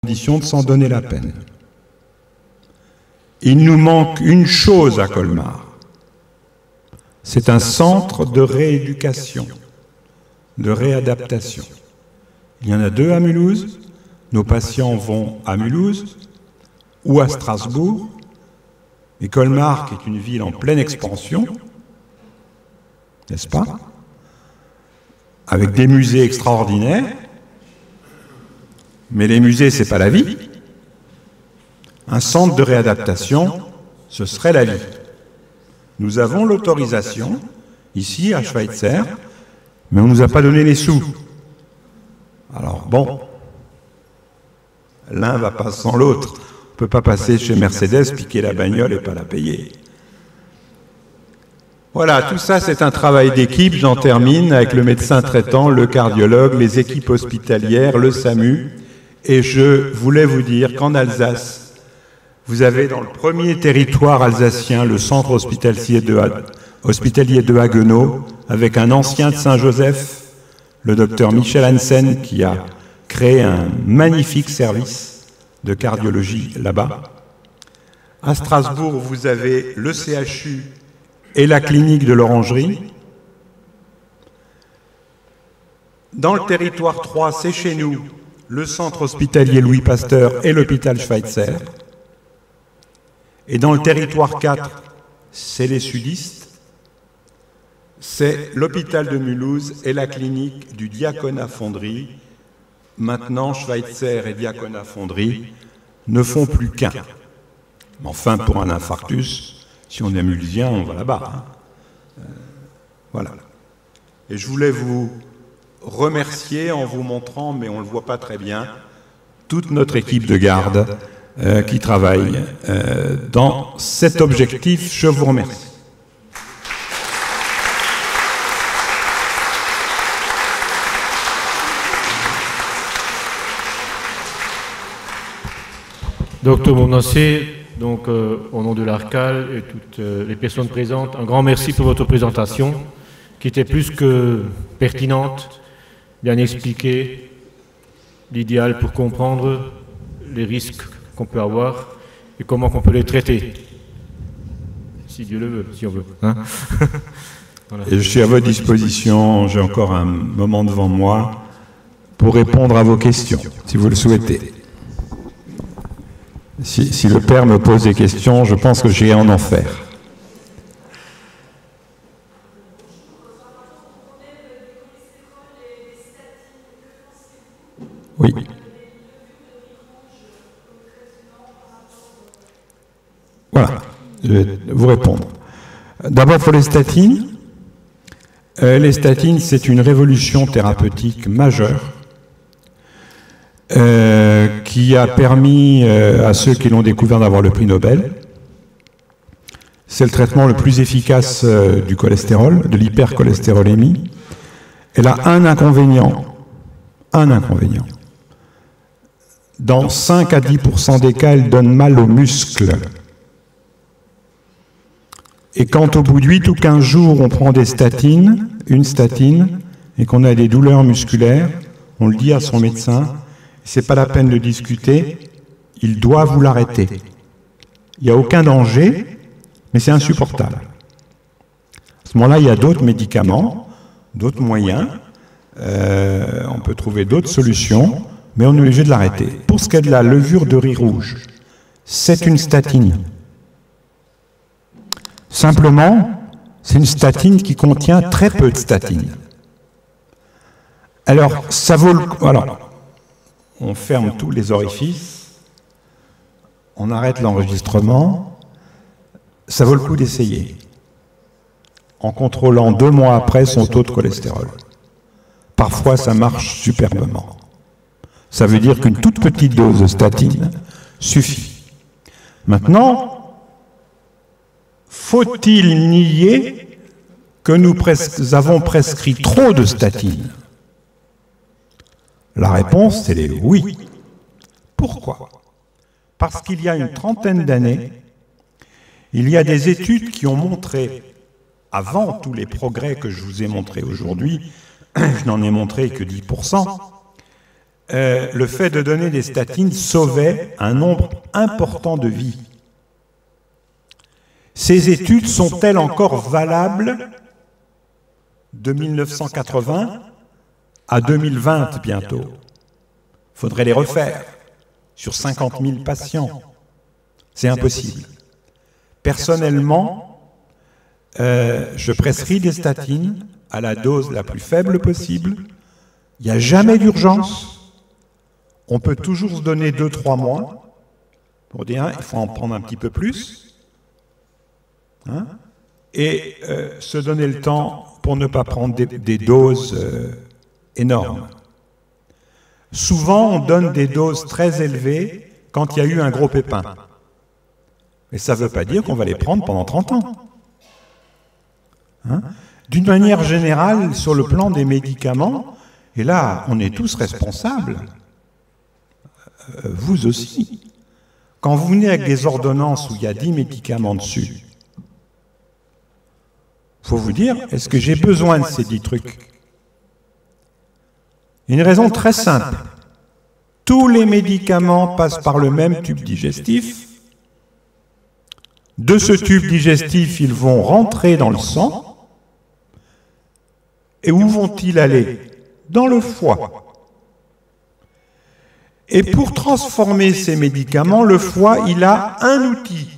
condition de s'en donner la peine. Il nous manque une chose à Colmar. C'est un centre de rééducation, de réadaptation. Il y en a 2 à Mulhouse. Nos patients vont à Mulhouse ou à Strasbourg. Et Colmar, qui est une ville en pleine expansion, n'est-ce pas? Avec des musées extraordinaires. Mais les musées, ce n'est pas la vie. Un centre de réadaptation, ce serait la vie. Nous avons l'autorisation, ici, à Schweitzer, mais on ne nous a pas donné les sous. Alors bon, l'un ne va pas sans l'autre. On ne peut pas passer chez Mercedes, piquer la bagnole et pas la payer. Voilà, tout ça c'est un travail d'équipe, j'en termine, avec le médecin traitant, le cardiologue, les équipes hospitalières, le SAMU. Et je voulais vous dire qu'en Alsace, vous avez dans le premier territoire alsacien le centre hospitalier de Haguenau, avec un ancien de Saint-Joseph, le docteur Michel Hansen, qui a créé un magnifique service de cardiologie là-bas. À Strasbourg, vous avez le CHU et la clinique de l'Orangerie. Dans le territoire 3, c'est chez nous, le centre hospitalier Louis Pasteur et l'hôpital Schweitzer. Et dans le territoire 4, c'est les sudistes, c'est l'hôpital de Mulhouse et la clinique du Diaconat Fonderie. Maintenant, Schweitzer et Diaconat Fonderie ne font plus qu'un. Mais enfin, pour un infarctus, si on est mulhousien, on va là-bas. Hein. Voilà. Et je voulais vous remercier en vous montrant, mais on ne le voit pas très bien, toute notre équipe de garde qui travaille dans cet objectif. Je vous remercie. Docteur Bournassé, donc au nom de l'ARCAL et toutes les personnes présentes, un grand merci pour votre présentation qui était plus que pertinente, bien expliquée, l'idéal pour comprendre les risques qu'on peut avoir et comment on peut les traiter, si Dieu le veut, si on veut. Hein. Voilà. Et je suis à votre disposition, j'ai encore un moment devant moi pour répondre à vos questions, si vous le souhaitez. Si le Père me pose des questions, je pense que j'ai en enfer. Oui. Voilà, je vais vous répondre. D'abord pour les statines. Les statines, c'est une révolution thérapeutique majeure qui a permis à ceux qui l'ont découvert d'avoir le prix Nobel. C'est le traitement le plus efficace du cholestérol, de l'hypercholestérolémie. Elle a un inconvénient. Dans 5 à 10% des cas, elle donne mal aux muscles. Et quand au bout de 8 ou 15 jours, on prend des statines, une statine, et qu'on a des douleurs musculaires, on le dit à son médecin, c'est pas la peine de discuter, il doit vous l'arrêter. Il n'y a aucun danger, mais c'est insupportable. À ce moment-là, il y a d'autres médicaments, d'autres moyens, on peut trouver d'autres solutions, mais on est obligé de l'arrêter. Pour ce qui est de la levure de riz rouge, c'est une statine. Simplement, c'est une statine qui contient très peu de statine. Alors, ça vaut le coup. Alors, on ferme tous les orifices, on arrête l'enregistrement, ça vaut le coup d'essayer, en contrôlant 2 mois après son taux de cholestérol. Parfois, ça marche superbement. Ça veut dire qu'une toute petite dose de statine suffit. Maintenant, faut-il nier que nous avons prescrit trop de statine? La réponse, elle est oui. Pourquoi? Parce qu'il y a une trentaine d'années, il y a des études qui ont montré, avant tous les progrès que je vous ai montrés aujourd'hui, je n'en ai montré que 10%, le fait de donner des statines sauvait un nombre important de vies. Ces études sont-elles encore valables de 1980 à 2020 bientôt? Il faudrait les refaire sur 50 000 patients. C'est impossible. Personnellement, je prescris des statines à la dose la plus faible possible. Il n'y a jamais d'urgence. On peut toujours se donner 2-3 mois pour dire il faut en prendre un petit peu plus. Hein, et se donner le temps pour ne pas prendre des doses énormes. Souvent, on donne des doses très élevées quand il y a eu un gros pépin. Mais ça ne veut pas dire qu'on va les prendre pendant 30 ans. Hein? D'une manière générale, sur le plan des médicaments, et là, on est tous responsables, vous aussi. Quand vous venez avec des ordonnances où il y a 10 médicaments dessus, il faut vous dire, est-ce que j'ai besoin de ces 10 trucs? Une raison très simple. Tous les médicaments passent par le même tube digestif. De ce tube digestif, ils vont rentrer dans le sang. Et où vont-ils aller? Dans le foie. Et pour transformer ces médicaments, le foie, il a un outil.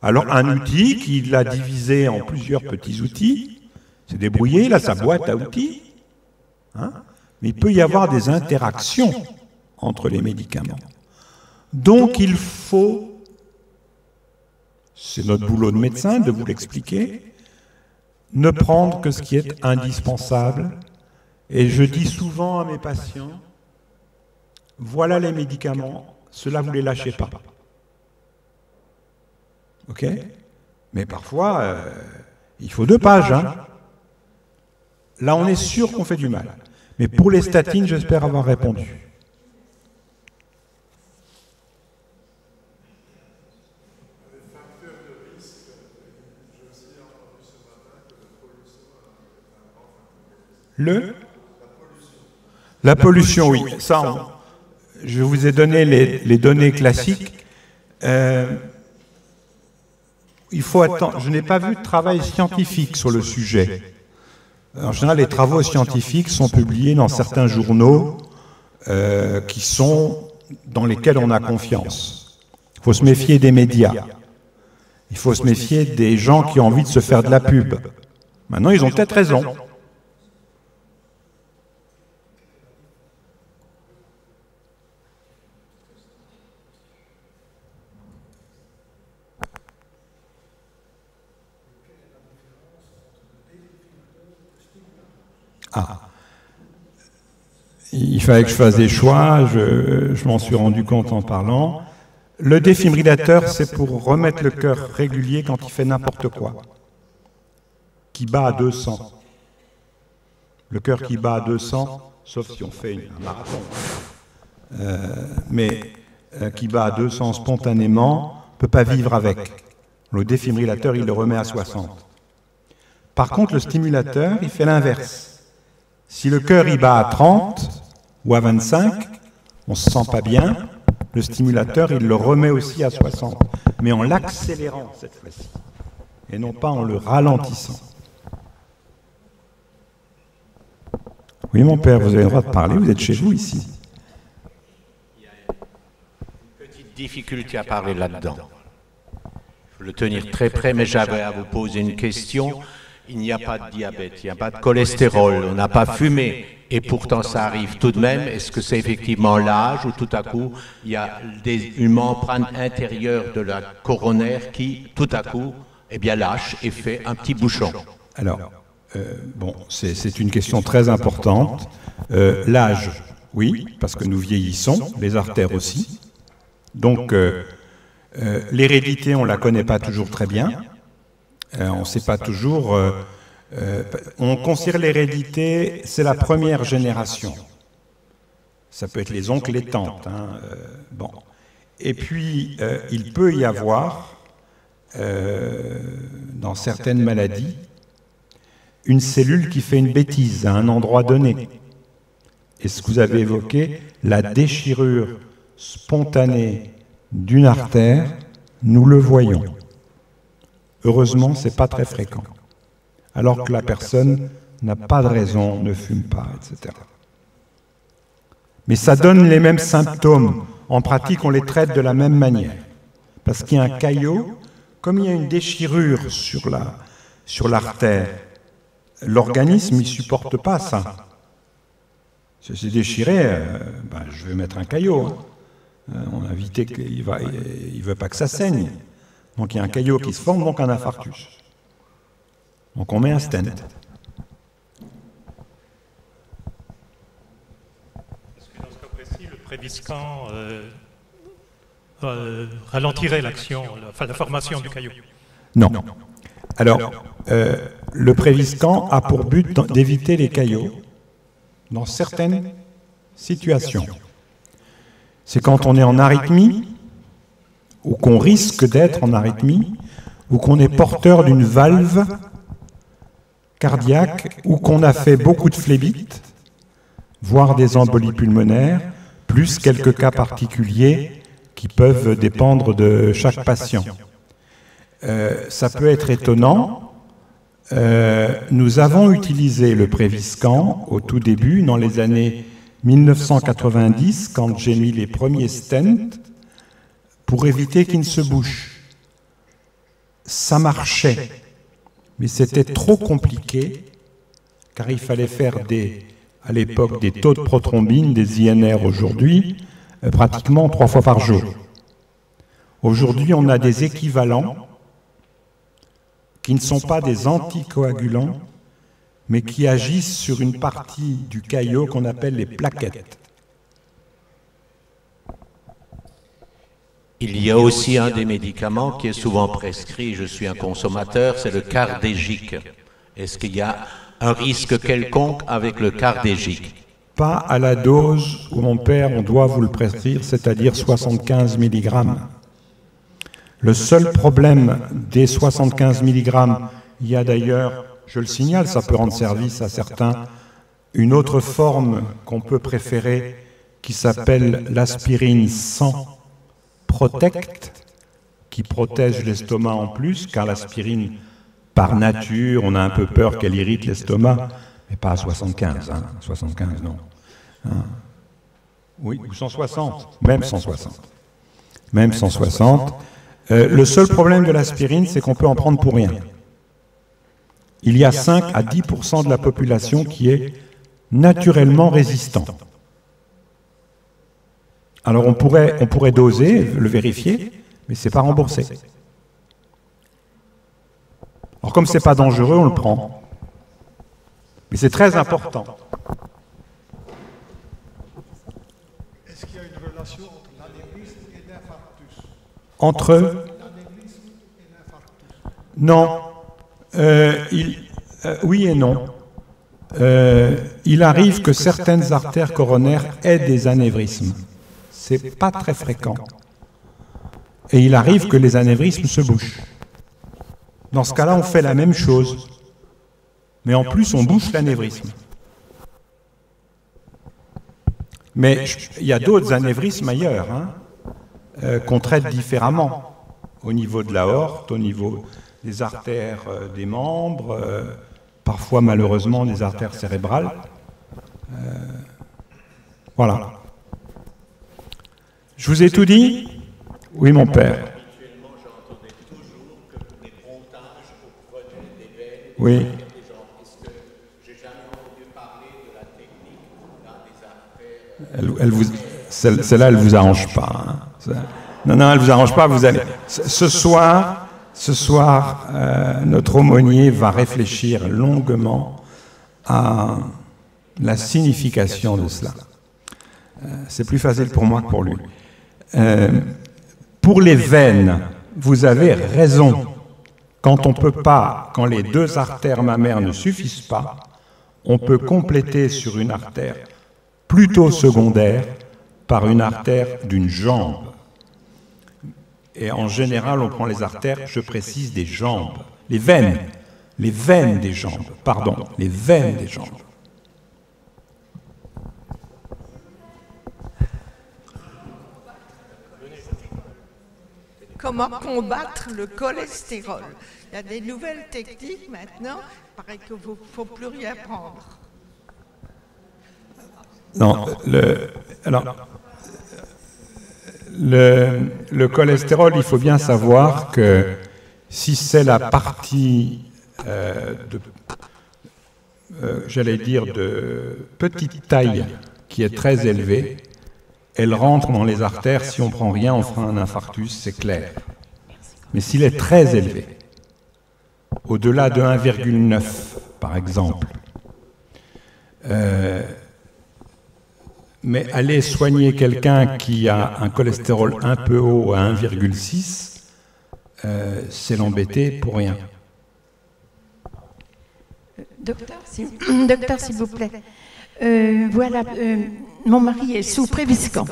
Alors, un outil qu'il a divisé en plusieurs petits outils, c'est débrouillé, il a sa boîte à outils, hein, mais il peut y avoir des interactions entre les médicaments. Donc, il faut, c'est notre boulot de médecin de vous l'expliquer, ne prendre que ce qui est indispensable. Et je dis souvent à mes patients, voilà les médicaments, ceux-là, vous ne les lâchez pas. Ok? Mais parfois, il faut 2 pages. Hein? Là, on est sûr qu'on fait du mal. Mais pour les statines, j'espère avoir répondu. La pollution, oui. Ça, je vous ai donné les données classiques. Il faut attendre. Je n'ai pas vu de travail scientifique sur le sujet. En général, les travaux scientifiques sont publiés dans certains journaux dans lesquels on a confiance. Il faut se méfier des médias. Il faut se méfier des gens qui ont envie de se faire de la pub. Maintenant, ils ont peut-être raison. Ah. Il fallait que je fasse des choix, je m'en suis rendu compte en parlant. Le défibrillateur, c'est pour remettre le cœur régulier quand il fait n'importe quoi, qui bat à 200. Le cœur qui bat à 200, sauf si on fait un marathon, mais qui bat à 200 spontanément, ne peut pas vivre avec. Le défibrillateur, il le remet à 60. Par contre, le stimulateur, il fait l'inverse. Si le cœur il bat à 30 ou à 25, on ne se sent pas bien, le stimulateur il le remet aussi à 60, mais en l'accélérant cette fois-ci, et non pas en le ralentissant. Oui mon père, vous avez le droit de parler, vous êtes chez vous ici. Il y a une petite difficulté à parler là-dedans. Il faut le tenir très près, mais j'avais à vous poser une question. Il n'y a pas de diabète, il n'y a pas de cholestérol, on n'a pas fumé, et pourtant ça arrive tout de même. Est-ce que c'est effectivement l'âge ou tout à coup il y a une membrane intérieure de la coronaire qui tout à coup lâche et fait un petit bouchon? Alors, bon, c'est une question très importante. L'âge, oui, parce que nous vieillissons, les artères aussi. Donc, l'hérédité, on ne la connaît pas toujours très bien. On ne sait pas toujours. On considère l'hérédité, c'est la première génération. Ça peut être les oncles, les tantes. Hein, bon. Et puis, il peut y avoir, dans certaines maladies, une cellule qui fait une bêtise à un endroit donné. et ce que vous avez évoqué, la déchirure spontanée d'une artère, nous le voyons. Heureusement, ce n'est pas très fréquent. Alors que la personne n'a pas de raison, ne fume pas, etc. Mais ça donne les mêmes symptômes. En pratique, on les traite de la même manière. Parce qu'il y a un caillot, comme il y a une déchirure sur l'artère, l'organisme ne supporte pas ça. Si c'est déchiré, je vais mettre un caillot. On a évité qu'il ne veut pas que ça saigne. Donc il y a un caillot qui se forme, donc un infarctus. Donc on met un stent. Est-ce que dans ce cas précis, le Préviscan ralentirait l'action, la formation du caillot? Non. Alors, le Préviscan a pour but d'éviter les caillots dans certaines situations. C'est quand on est en arythmie, ou qu'on risque d'être en arythmie, ou qu'on est porteur d'une valve cardiaque, ou qu'on a fait beaucoup de phlébites, voire des embolies pulmonaires, plus quelques cas particuliers qui peuvent dépendre de chaque patient. Ça peut être étonnant. Nous avons utilisé le Préviscan au tout début, dans les années 1990, quand j'ai mis les premiers stents, pour éviter qu'ils ne se bouchent. Ça marchait, mais c'était trop compliqué, car il fallait faire à l'époque des taux de prothrombine, des INR aujourd'hui, pratiquement 3 fois par jour. Aujourd'hui, on a des équivalents qui ne sont pas des anticoagulants, mais qui agissent sur une partie du caillot qu'on appelle les plaquettes. Il y a aussi un des médicaments qui est souvent prescrit, je suis un consommateur, c'est le cardégique. Est-ce qu'il y a un risque quelconque avec le cardégique? Pas à la dose où mon père, on doit vous le prescrire, c'est-à-dire 75 mg. Le seul problème des 75 mg, il y a d'ailleurs, je le signale, ça peut rendre service à certains, une autre forme qu'on peut préférer qui s'appelle l'aspirine 100 Protect, qui protège l'estomac en plus, car l'aspirine, par nature, on a un peu peur qu'elle irrite l'estomac, mais pas à 75, 75 non. Oui, ou 160, même 160. Même 160. Le seul problème de l'aspirine, c'est qu'on peut en prendre pour rien. Il y a 5 à 10% de la population qui est naturellement résistant. Alors on pourrait doser, le vérifier, mais ce n'est pas remboursé. Alors comme ce n'est pas dangereux, on le prend. Mais c'est très important. Est-ce qu'il y a une relation entre l'anévrisme et l'infarctus? Entre l'anévrisme et l'infarctus? Non. Oui et non. Il arrive que certaines artères coronaires aient des anévrismes. Ce n'est pas très fréquent. Et il arrive que les anévrismes se bouchent. Dans ce cas-là, on fait la même chose. Mais en plus, on bouche l'anévrisme. Mais il y a d'autres anévrismes ailleurs, qu'on traite différemment. Au niveau de l'aorte, au niveau des artères des membres, parfois malheureusement des artères cérébrales. Voilà. Je vous ai tout dit? Oui, mon père. Habituellement, j'entendais toujours que pour des pontages, on prenait des veines, Oui. des gens. Est-ce que j'ai jamais entendu parler de la technique dans des artères Celle-là, elle ne vous arrange pas. Non, elle ne vous arrange pas. Vous allez. Ce soir, notre aumônier va réfléchir longuement à la signification de cela. C'est plus facile pour moi que pour lui. Pour les veines, vous avez raison. Quand on peut pas, quand les deux artères mammaires ne suffisent pas, on peut compléter sur une artère plutôt secondaire par une artère d'une jambe. Et en général, on prend les artères, je précise, des jambes. Les veines des jambes, pardon, les veines des jambes. comment combattre le cholestérol. Il y a des nouvelles techniques maintenant, il paraît qu'il ne faut plus rien prendre. Non, le cholestérol, il faut bien savoir que si c'est la partie j'allais dire de petite taille qui est très élevée, elle rentre dans les artères, si on ne prend rien, on fera un infarctus, c'est clair. Mais s'il est très élevé, au-delà de 1,9 par exemple, mais aller soigner quelqu'un qui a un cholestérol un peu haut à 1,6, c'est l'embêter pour rien. Docteur, s'il vous plaît. Voilà, mon mari est sous Préviscan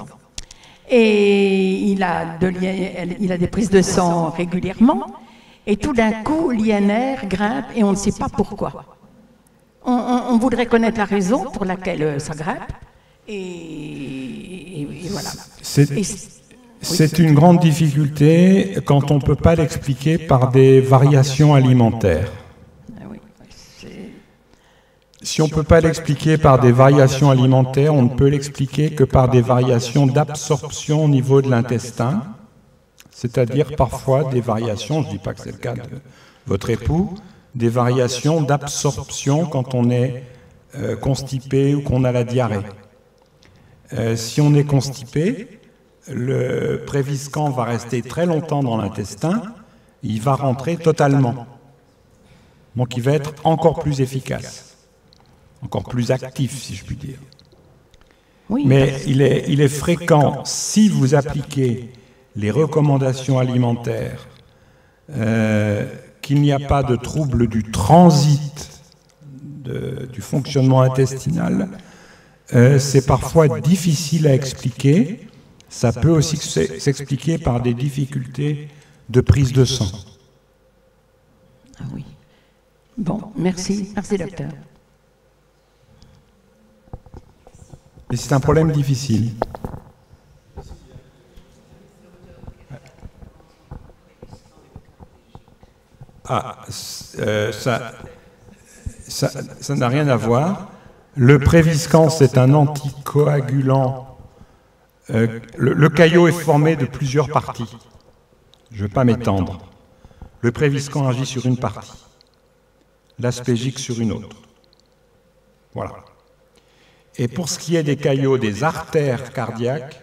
et il a des prises de sang régulièrement et tout d'un coup l'INR grimpe et on ne sait pas pourquoi. On voudrait connaître la raison pour laquelle ça grimpe et voilà. C'est une grande difficulté quand on ne peut pas l'expliquer par des variations alimentaires. Si on ne peut pas l'expliquer par des variations alimentaires, on ne peut l'expliquer que par des variations d'absorption au niveau de l'intestin, c'est-à-dire parfois des variations, je ne dis pas que c'est le cas de votre époux, des variations d'absorption quand on est constipé ou qu'on a la diarrhée. Si on est constipé, le Préviscan va rester très longtemps dans l'intestin, il va rentrer totalement. Donc il va être encore plus efficace. Encore plus actif, si je puis dire. Oui, mais il est fréquent, si vous appliquez les recommandations alimentaires, qu'il n'y a pas de trouble du transit du fonctionnement intestinal, c'est parfois difficile à expliquer. Ça peut aussi s'expliquer par des difficultés de prise de sang. Ah oui. Bon, merci. Merci, docteur. Et c'est un problème difficile. Ah, ça n'a rien à voir. Le Préviscan, c'est un anticoagulant. Le caillot est formé de plusieurs parties. Je ne vais pas m'étendre. Le Préviscan agit sur une partie, l'aspégique sur une autre. Voilà. Et pour ce qui est des caillots des artères cardiaques,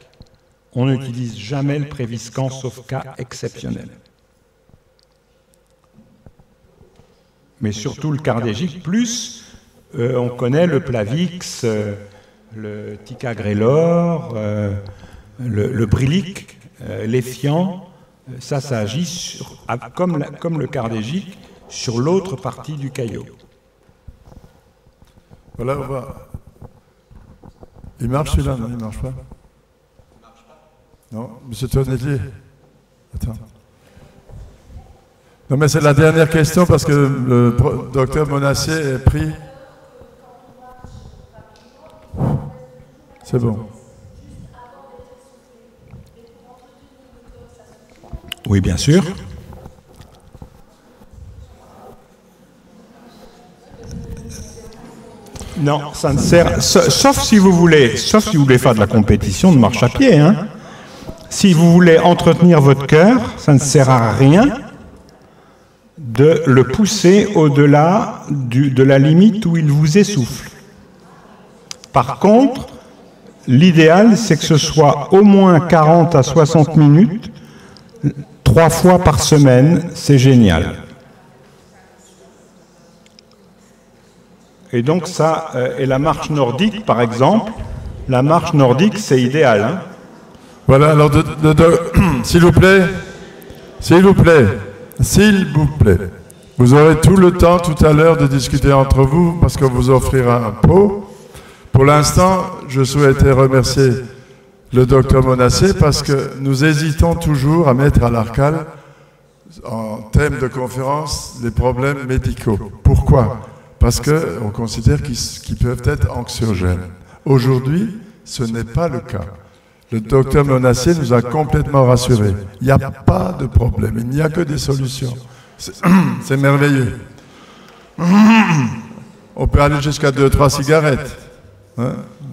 on n'utilise jamais le Préviscan, sauf cas exceptionnel. Mais surtout le cardégique, plus on connaît le Plavix, le Ticagrelor, le Brilic, l'Effiant, ça agit comme le cardégique sur l'autre partie du caillot. Voilà, on va... Il marche celui-là? Non, il ne marche pas. Non, M. Tonellier. Attends. Non, mais c'est la dernière question parce que le docteur Monassier est pris. C'est bon. Oui, bien sûr. Non, ça ne sert... Sauf si vous voulez faire de la compétition de marche à pied. Hein. Si vous voulez entretenir votre cœur, ça ne sert à rien de le pousser au-delà de la limite où il vous essouffle. Par contre, l'idéal, c'est que ce soit au moins 40 à 60 minutes, 3 fois par semaine, c'est génial. Et donc ça, et la marche nordique, par exemple, la marche nordique, c'est idéal. Hein. Voilà, alors s'il vous plaît, vous aurez tout le temps tout à l'heure de discuter entre vous parce qu'on vous offrira un pot. Pour l'instant, je souhaitais remercier le docteur Monassier parce que nous hésitons toujours à mettre à l'ARCAL en thème de conférence les problèmes médicaux. Pourquoi ? Parce qu'on considère qu'ils peuvent être anxiogènes. Aujourd'hui, ce n'est pas le cas. Le docteur Monassier nous a complètement rassurés. Il n'y a pas de problème, il n'y a que des solutions. C'est merveilleux. On peut aller jusqu'à 2-3 cigarettes. Hein?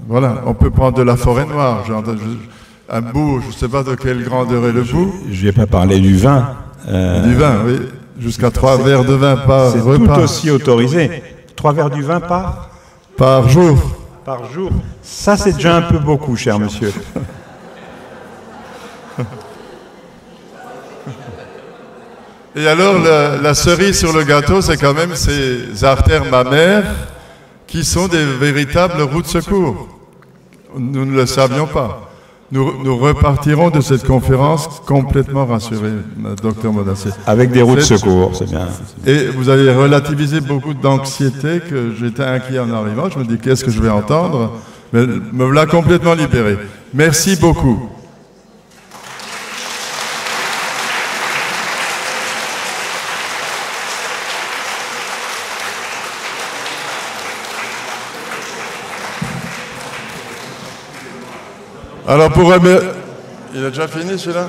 Voilà, on peut prendre de la forêt noire. Un bout, je ne sais pas de quelle grandeur est le bout. Je n'ai pas parlé du vin. Du vin, oui. Jusqu'à 3 verres de vin par repas. C'est tout aussi autorisé. 3 verres du vin par jour. Par jour. Ça, c'est déjà un peu beaucoup, cher monsieur. Et alors, la cerise sur le gâteau, c'est quand même ces artères mammaires qui sont des véritables roues de secours. Nous ne le savions pas. Nous repartirons de cette conférence complètement rassurés, docteur Monassier. Avec des roues de secours, c'est bien. Et vous avez relativisé beaucoup d'anxiété que j'étais inquiet en arrivant. Je me dis, qu'est-ce que je vais entendre? Mais me voilà complètement libéré. Merci beaucoup. Alors il a déjà fini celui-là?